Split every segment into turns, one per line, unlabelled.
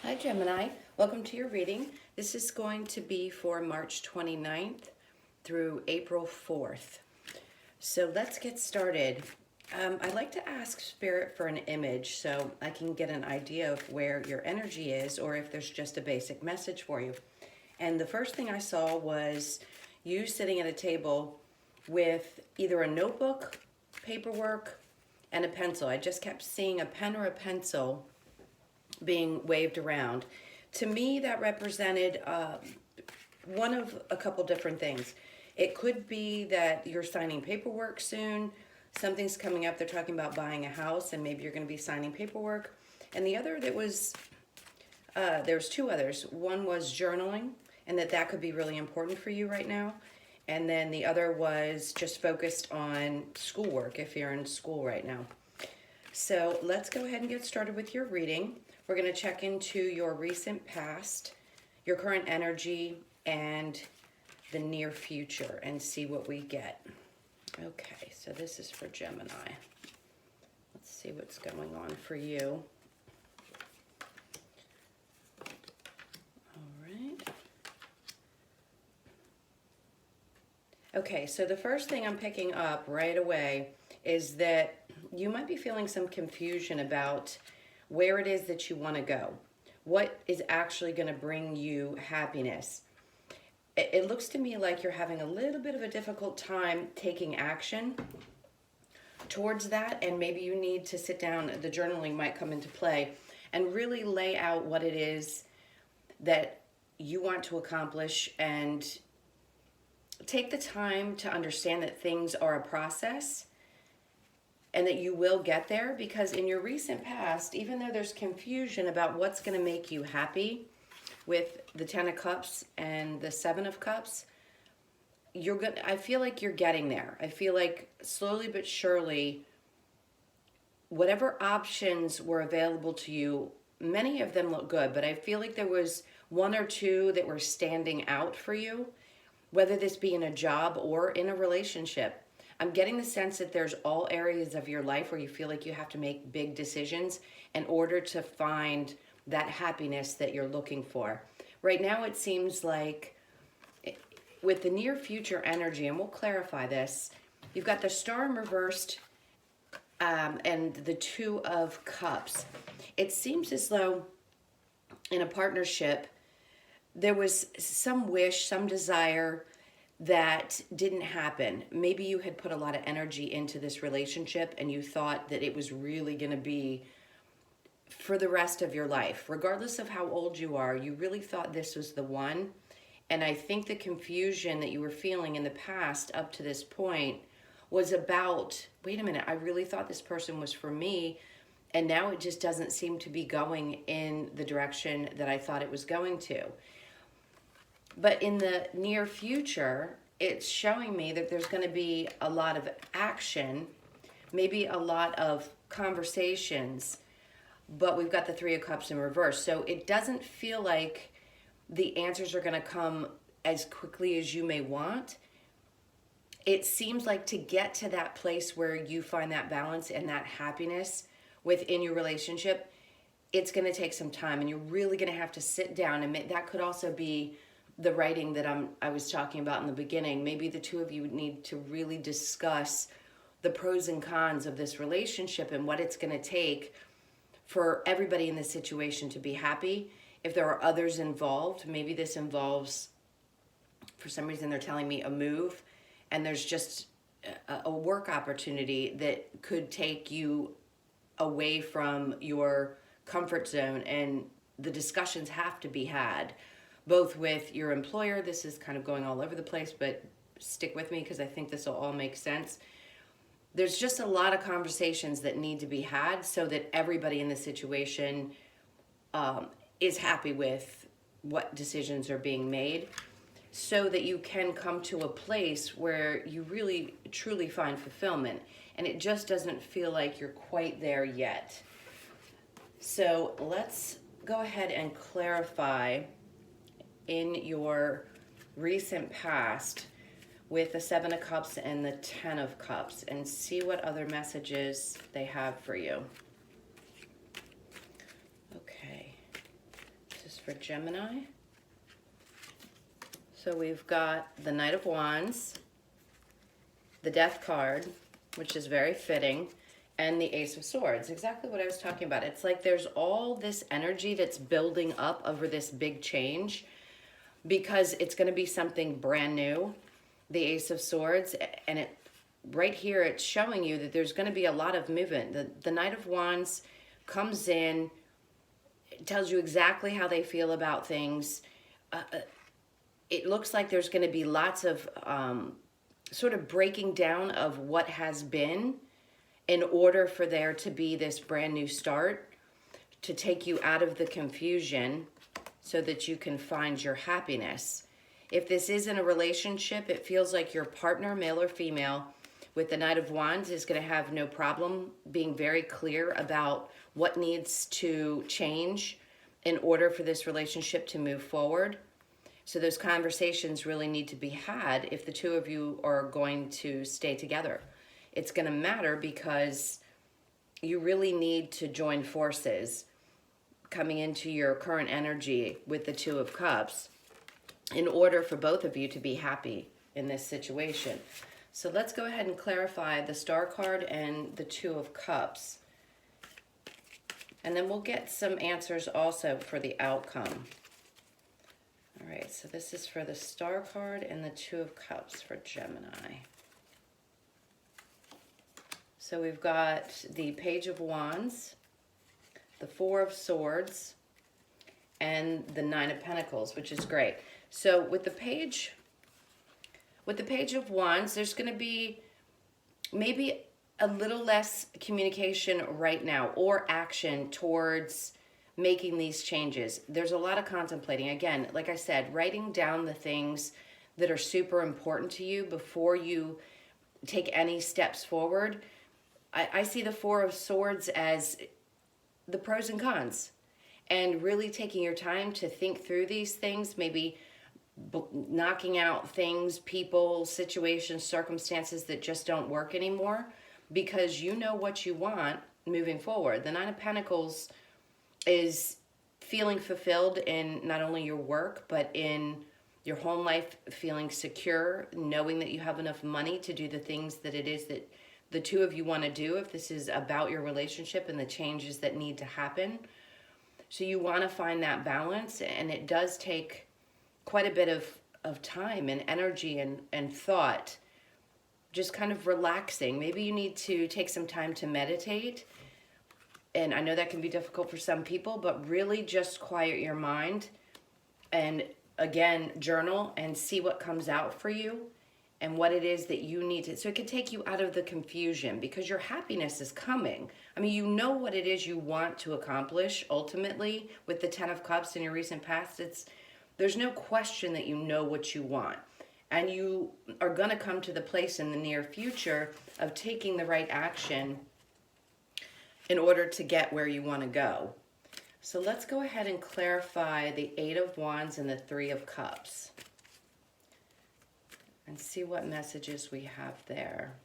Hi Gemini, welcome to your reading. This is going to be for March 29th through April 4th. So let's get started. I'd like to ask Spirit for an image so I can get an idea of where your energy is or if there's just a basic message for you. And the first thing I saw was you sitting at a table with either a notebook, paperwork, and a pencil. I just kept seeing a pen or a pencil being waved around. To me, that represented one of a couple different things. It could be that you're signing paperwork soon. Something's coming up. They're talking about buying a house, and maybe you're going to be signing paperwork. And the other that was, there's two others. One was journaling, and that could be really important for you right now. And then the other was just focused on schoolwork if you're in school right now. So let's go ahead and get started with your reading. We're going to check into your recent past, your current energy, and the near future and see what we get. Okay, so this is for Gemini. Let's see what's going on for you. All right. Okay, so the first thing I'm picking up right away is that you might be feeling some confusion about where it is that you want to go. What is actually going to bring you happiness? It looks to me like you're having a little bit of a difficult time taking action towards that, and maybe you need to sit down, the journaling might come into play, and really lay out what it is that you want to accomplish and take the time to understand that things are a process and that you will get there, because in your recent past, even though there's confusion about what's going to make you happy with the 10 of Cups and the 7 of Cups, I feel like you're getting there. I feel like slowly but surely, whatever options were available to you, many of them look good, but I feel like there was one or two that were standing out for you, whether this be in a job or in a relationship. I'm getting the sense that there's all areas of your life where you feel like you have to make big decisions in order to find that happiness that you're looking for. Right now, it seems like with the near future energy, and we'll clarify this, you've got the Star in reversed and the 2 of Cups. It seems as though in a partnership, there was some wish, some desire that didn't happen. Maybe you had put a lot of energy into this relationship and you thought that it was really going to be for the rest of your life. Regardless of how old you are, you really thought this was the one. And I think the confusion that you were feeling in the past up to this point was about, wait a minute, I really thought this person was for me, and now it just doesn't seem to be going in the direction that I thought it was going to. But in the near future, it's showing me that there's going to be a lot of action, maybe a lot of conversations, but we've got the 3 of Cups in reverse. So it doesn't feel like the answers are going to come as quickly as you may want. It seems like to get to that place where you find that balance and that happiness within your relationship, it's going to take some time, and you're really going to have to sit down, and that could also be the writing that I was talking about in the beginning. Maybe the two of you need to really discuss the pros and cons of this relationship and what it's going to take for everybody in this situation to be happy. If there are others involved, maybe this involves, for some reason they're telling me, a move, and there's just a work opportunity that could take you away from your comfort zone, and the discussions have to be had both with your employer. This is kind of going all over the place, but stick with me because I think this will all make sense. There's just a lot of conversations that need to be had so that everybody in the situation is happy with what decisions are being made, so that you can come to a place where you really truly find fulfillment. And it just doesn't feel like you're quite there yet. So let's go ahead and clarify in your recent past with the 7 of Cups and the 10 of Cups, and see what other messages they have for you. Okay. for Gemini. So we've got the Knight of Wands, the Death card, which is very fitting, and the Ace of Swords. Exactly what I was talking about. It's like there's all this energy that's building up over this big change because it's going to be something brand new, the Ace of Swords, and it right here it's showing you that there's going to be a lot of movement. The Knight of Wands comes in, tells you exactly how they feel about things. It looks like there's going to be lots of sort of breaking down of what has been in order for there to be this brand new start to take you out of the confusion so that you can find your happiness. If this isn't a relationship, it feels like your partner, male or female, with the Knight of Wands is going to have no problem being very clear about what needs to change in order for this relationship to move forward. So those conversations really need to be had if the two of you are going to stay together. It's going to matter because you really need to join forces coming into your current energy with the Two of Cups in order for both of you to be happy in this situation. So let's go ahead and clarify the Star card and the Two of Cups. And then we'll get some answers also for the outcome. All right, so this is for the Star card and the Two of Cups for Gemini. So we've got the Page of Wands, the Four of Swords, and the Nine of Pentacles, which is great. So with the Page of Wands, there's going to be maybe a little less communication right now or action towards making these changes. There's a lot of contemplating. Again, like I said, writing down the things that are super important to you before you take any steps forward. I see the Four of Swords as the pros and cons, and really taking your time to think through these things, maybe knocking out things, people, situations, circumstances that just don't work anymore because you know what you want moving forward. The Nine of Pentacles is feeling fulfilled in not only your work, but in your home life, feeling secure, knowing that you have enough money to do the things that it is that the two of you want to do if this is about your relationship and the changes that need to happen. So you want to find that balance, and it does take quite a bit of time and energy and thought, just kind of relaxing. Maybe you need to take some time to meditate. And I know that can be difficult for some people, but really just quiet your mind and again, journal and see what comes out for you and what it is that you need to, so it can take you out of the confusion because your happiness is coming. I mean, you know what it is you want to accomplish ultimately with the Ten of Cups in your recent past. There's no question that you know what you want. And you are going to come to the place in the near future of taking the right action in order to get where you want to go. So let's go ahead and clarify the Eight of Wands and the Three of Cups and see what messages we have there.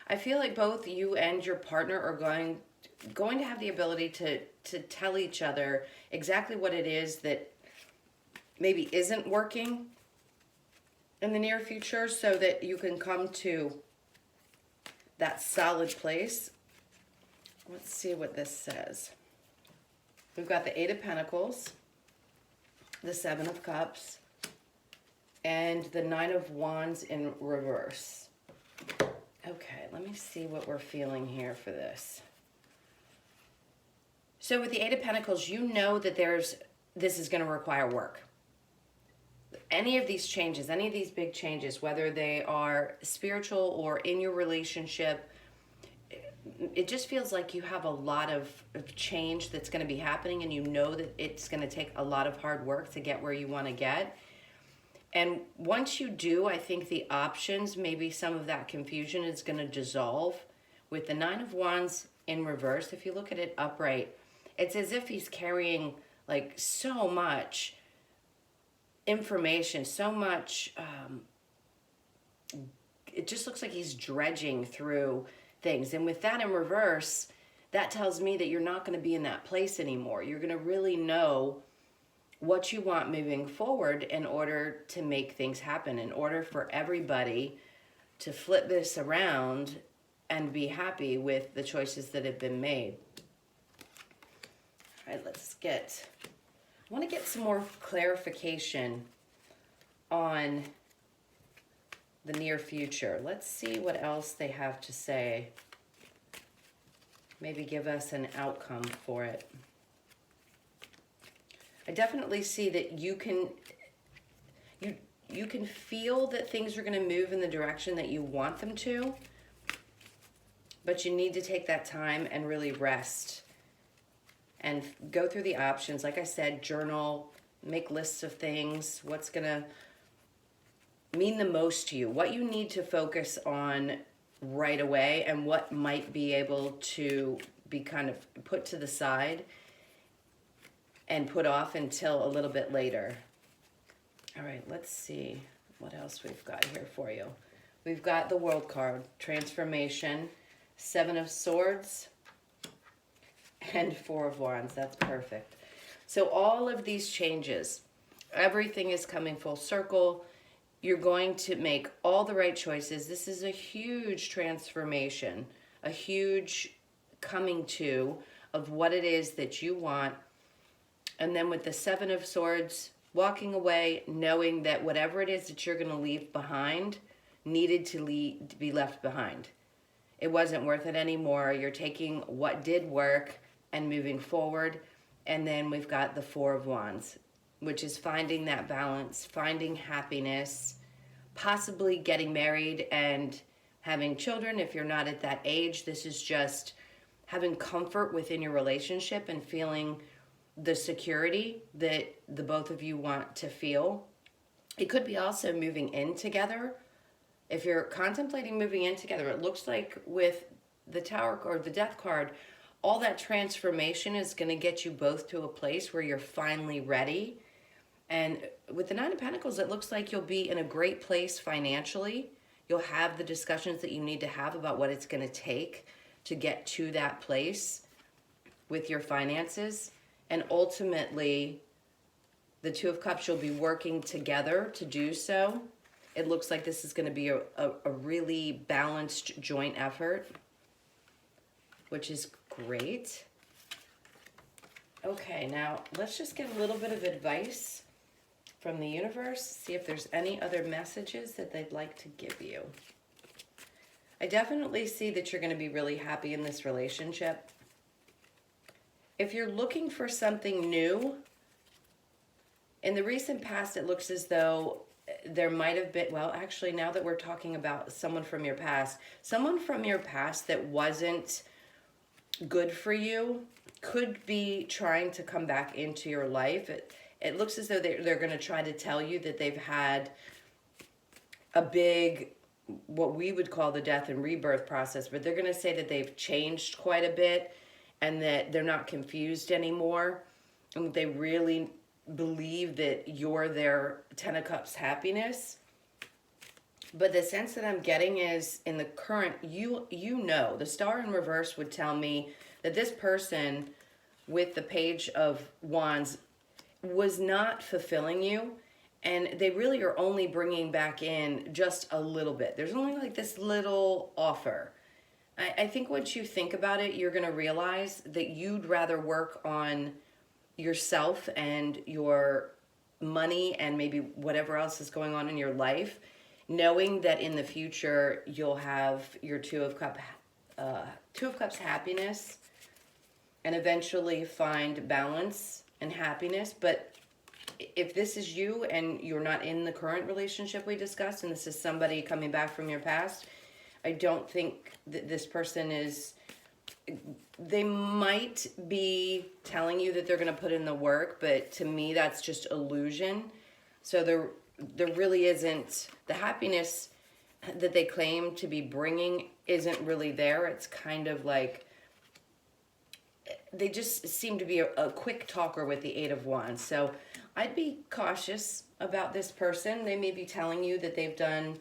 I feel like both you and your partner are going to have the ability to tell each other exactly what it is that maybe isn't working in the near future so that you can come to that solid place. Let's see what this says. We've got the Eight of Pentacles, the Seven of Cups, and the Nine of Wands in reverse. Okay, let me see what we're feeling here for this. So with the Eight of Pentacles, you know that this is going to require work. Any of these changes, any of these big changes, whether they are spiritual or in your relationship, it just feels like you have a lot of change that's going to be happening, and you know that it's going to take a lot of hard work to get where you want to get. And once you do, I think the options, maybe some of that confusion is going to dissolve. With the Nine of Wands in reverse, if you look at it upright, it's as if he's carrying like so much information, so much, it just looks like he's dredging through things. And with that in reverse, that tells me that you're not going to be in that place anymore. You're going to really know what you want moving forward in order to make things happen, in order for everybody to flip this around and be happy with the choices that have been made. All right, I want to get some more clarification on the near future. Let's see what else they have to say. Maybe give us an outcome for it. I definitely see that you can feel that things are going to move in the direction that you want them to, but you need to take that time and really rest and go through the options. Like I said, journal, make lists of things, what's going to mean the most to you, what you need to focus on right away, and what might be able to be kind of put to the side and put off until a little bit later. All right, let's see what else we've got here for you. We've got the World card, transformation, 7 of Swords, and 4 of Wands. That's perfect. So all of these changes, everything is coming full circle. You're going to make all the right choices. This is a huge transformation, a huge coming to of what it is that you want. And then with the 7 of Swords, walking away, knowing that whatever it is that you're going to leave behind needed to be left behind. It wasn't worth it anymore. You're taking what did work and moving forward. And then we've got the 4 of Wands, which is finding that balance, finding happiness, possibly getting married and having children if you're not at that age. This is just having comfort within your relationship and feeling the security that the both of you want to feel. It could be also moving in together. If you're contemplating moving in together, it looks like with the Tower or the Death card, all that transformation is going to get you both to a place where you're finally ready. And with the 9 of Pentacles, it looks like you'll be in a great place financially. You'll have the discussions that you need to have about what it's going to take to get to that place with your finances. And ultimately, the 2 of Cups, you'll be working together to do so. It looks like this is going to be a really balanced joint effort, which is great. Okay, now let's just get a little bit of advice from the universe, see if there's any other messages that they'd like to give you. I definitely see that you're going to be really happy in this relationship. If you're looking for something new, in the recent past, it looks as though there might have been, well, actually, now that we're talking about someone from your past that wasn't good for you could be trying to come back into your life. It looks as though they're going to try to tell you that they've had a big, what we would call the death and rebirth process, but they're going to say that they've changed quite a bit and that they're not confused anymore, and they really believe that you're their 10 of Cups happiness. But the sense that I'm getting is in the current, you know, the Star in reverse would tell me that this person with the Page of Wands was not fulfilling you, and they really are only bringing back in just a little bit. There's only like this little offer. I think once you think about it, you're going to realize that you'd rather work on yourself and your money and maybe whatever else is going on in your life, knowing that in the future you'll have your Two of Cups happiness and eventually find balance and happiness. But if this is you and you're not in the current relationship we discussed, and this is somebody coming back from your past, I don't think that this person is, they might be telling you that they're going to put in the work, but to me that's just illusion. So there really isn't, the happiness that they claim to be bringing isn't really there. It's kind of like, they just seem to be a quick talker with the 8 of Wands. So I'd be cautious about this person. They may be telling you that they've done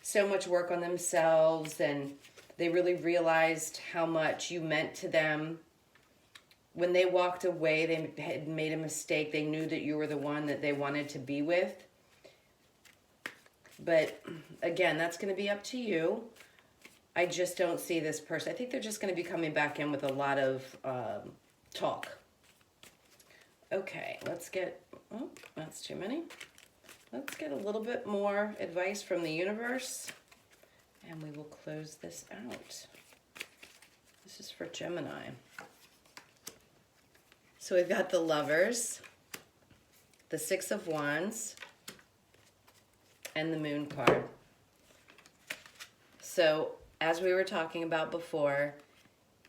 so much work on themselves and They really realized how much you meant to them. When they walked away, they had made a mistake. They knew that you were the one that they wanted to be with. But again, that's going to be up to you. I just don't see this person. I think they're just going to be coming back in with a lot of talk. Okay, let's get, oh, that's too many. Let's get a little bit more advice from the universe, and we will close this out. This is for Gemini. So we've got the Lovers, the Six of Wands, and the Moon card. So as we were talking about before,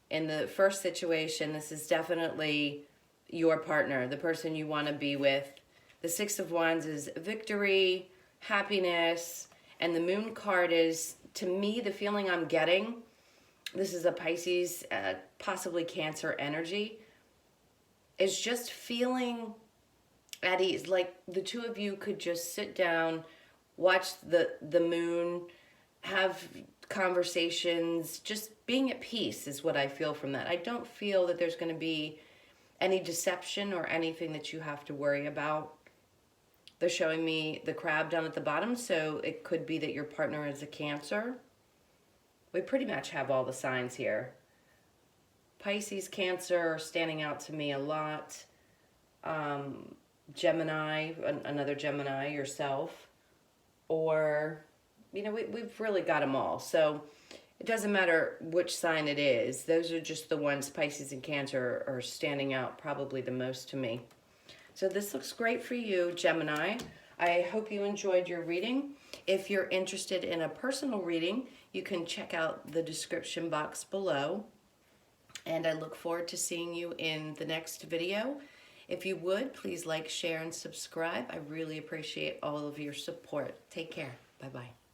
in the first situation, this is definitely your partner, the person you want to be with. The Six of Wands is victory, happiness, and the Moon card is, to me, the feeling I'm getting, this is a Pisces, possibly Cancer energy, is just feeling at ease. Like the two of you could just sit down, watch the moon, have conversations, just being at peace is what I feel from that. I don't feel that there's going to be any deception or anything that you have to worry about. They're showing me the crab down at the bottom, so it could be that your partner is a Cancer. We pretty much have all the signs here. Pisces, Cancer are standing out to me a lot. Gemini, another Gemini, yourself. Or, you know, we've really got them all. So it doesn't matter which sign it is. Those are just the ones, Pisces and Cancer, are standing out probably the most to me. So this looks great for you, Gemini. I hope you enjoyed your reading. If you're interested in a personal reading, you can check out the description box below. And I look forward to seeing you in the next video. If you would, please like, share, and subscribe. I really appreciate all of your support. Take care. Bye-bye.